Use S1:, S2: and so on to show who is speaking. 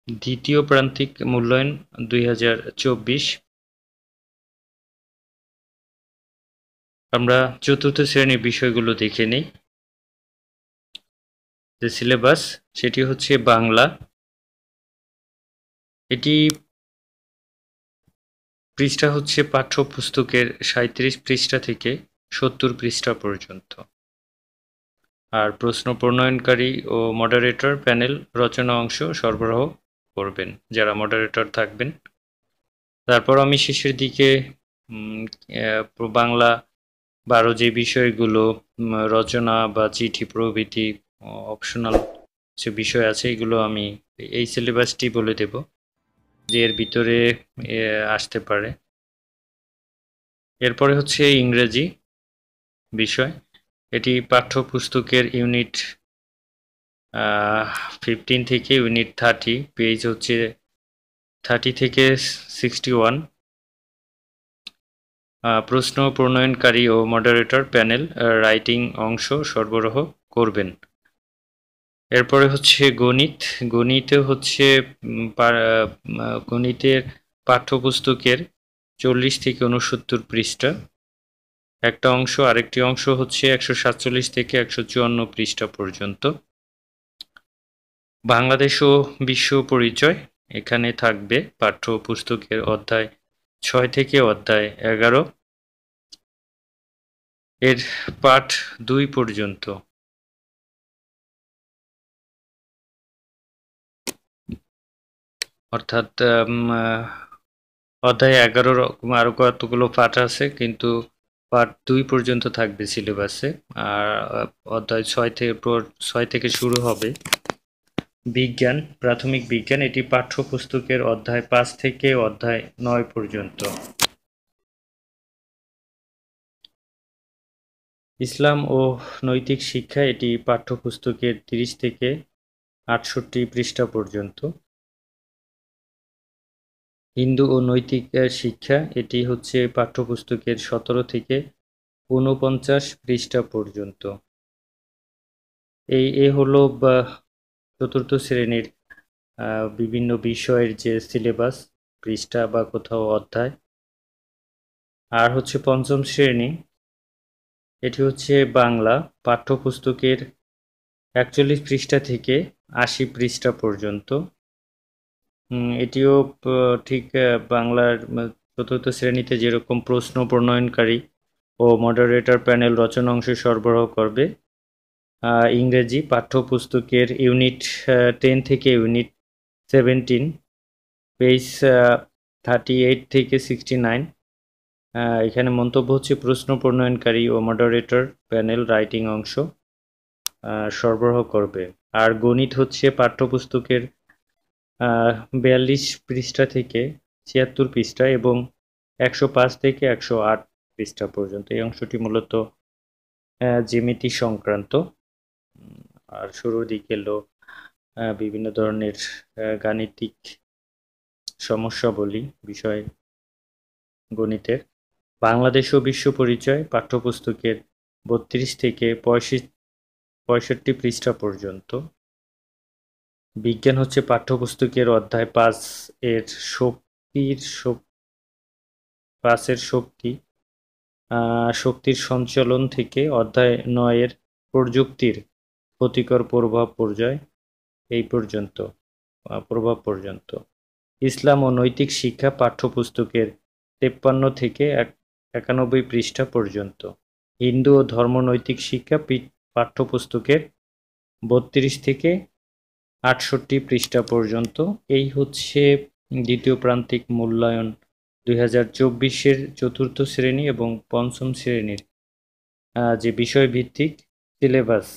S1: দ্বিতীয় প্রান্তিক মূল্যায়ন 2024। আমরা চতুর্থ শ্রেণীর বিষয়গুলো দেখে নিই। যে সিলেবাস সেটি হচ্ছে বাংলা। এটি পৃষ্ঠা হচ্ছে পাঠ্যপুস্তকের 37 পৃষ্ঠা থেকে 70 পৃষ্ঠা পর্যন্ত। আর প্রশ্ন প্রণয়নকারী ও মডারেটর প্যানেল রচনা অংশ সরবরাহ করবেন যারা মডারেটর থাকবেন। তারপর আমি শেষের দিকে বাংলা 12 যে বিষয়গুলো রচনা বা চিঠি প্রভৃতি অপশনাল যে বিষয় আছে এগুলো আমি এই সিলেবাসটি বলে দেব যে এর ভিতরে আসতে পারে। এরপরে হচ্ছে ইংরেজি বিষয়। এটি পাঠ্যপুস্তকের ইউনিট 15 থেকে ইউনিট 30, পেজ হচ্ছে 30 থেকে 61। প্রশ্ন প্রণয়নকারী ও মডারেটর প্যানেল রাইটিং অংশ সরবরাহ করবেন। এরপরে হচ্ছে গণিত। গণিতে হচ্ছে গণিতের পাঠ্যপুস্তকের 40 থেকে 69 পৃষ্ঠা একটা অংশ, আরেকটি অংশ হচ্ছে 147 থেকে 154 পৃষ্ঠা পর্যন্ত। বাংলাদেশ ও বিশ্ব পরিচয় এখানে থাকবে পাঠ্যপুস্তকের অধ্যায় 6 থেকে অধ্যায় 11 এর পাঠ 2 পর্যন্ত। অর্থাৎ অধ্যায় 11 আরো কতগুলো পাঠ আছে, কিন্তু পাঠ 2 পর্যন্ত থাকবে সিলেবাসে। আর অধ্যায় 6 থেকে শুরু হবে বিজ্ঞান, প্রাথমিক বিজ্ঞান। এটি পাঠ্যপুস্তকের অধ্যায় 5 থেকে অধ্যায় 9 পর্যন্ত। ইসলাম ও নৈতিক শিক্ষা, এটি পাঠ্যপুস্তকের 30 থেকে 68 পৃষ্ঠা পর্যন্ত। হিন্দু ও নৈতিক শিক্ষা, এটি হচ্ছে পাঠ্যপুস্তকের 17 থেকে 49 পৃষ্ঠা পর্যন্ত। এ হলো চতুর্থ শ্রেণীর বিভিন্ন বিষয়ের যে সিলেবাস, পৃষ্ঠা বা কোথাও অধ্যায়। আর হচ্ছে পঞ্চম শ্রেণী, এটি হচ্ছে বাংলা পাঠ্যপুস্তকের 41 পৃষ্ঠা থেকে 80 পৃষ্ঠা পর্যন্ত। এটিও ঠিক বাংলার চতুর্থ শ্রেণীতে যেরকম প্রশ্ন প্রণয়নকারী ও মডারেটর প্যানেল রচনা অংশ সরবরাহ করবে, ইংরেজি পাঠ্যপুস্তকের ইউনিট 10 থেকে ইউনিট 17, পেজ 38 থেকে 69। এখানে মন্তব্য হচ্ছে প্রশ্ন প্রণয়নকারী ও মডারেটর প্যানেল রাইটিং অংশ সরবরাহ করবে। আর গণিত হচ্ছে পাঠ্যপুস্তকের 42 পৃষ্ঠা থেকে 76 পৃষ্ঠা এবং 105 থেকে 108 পৃষ্ঠা পর্যন্ত। এই অংশটি মূলত জ্যামিতি সংক্রান্ত। আর শুরুর দিকে এলো বিভিন্ন ধরনের গাণিতিক সমস্যাবলী বিষয় গণিতের। বাংলাদেশ ও বিশ্ব পরিচয় পাঠ্যপুস্তকের 32 থেকে 65 পৃষ্ঠা পর্যন্ত। বিজ্ঞান হচ্ছে পাঠ্যপুস্তকের অধ্যায় 5 এর শক্তির সঞ্চালন থেকে অধ্যায় 9 এর প্রযুক্তির ক্ষতিকর প্রভাব পর্যন্ত। ইসলাম ও নৈতিক শিক্ষা পাঠ্যপুস্তকের 53 থেকে 91 পৃষ্ঠা পর্যন্ত। হিন্দু ও ধর্মনৈতিক শিক্ষা পাঠ্যপুস্তকের 32 থেকে 68 পৃষ্ঠা পর্যন্ত। এই হচ্ছে দ্বিতীয় প্রান্তিক মূল্যায়ন 2024-এর চতুর্থ শ্রেণী এবং পঞ্চম শ্রেণীর যে বিষয়ভিত্তিক সিলেবাস।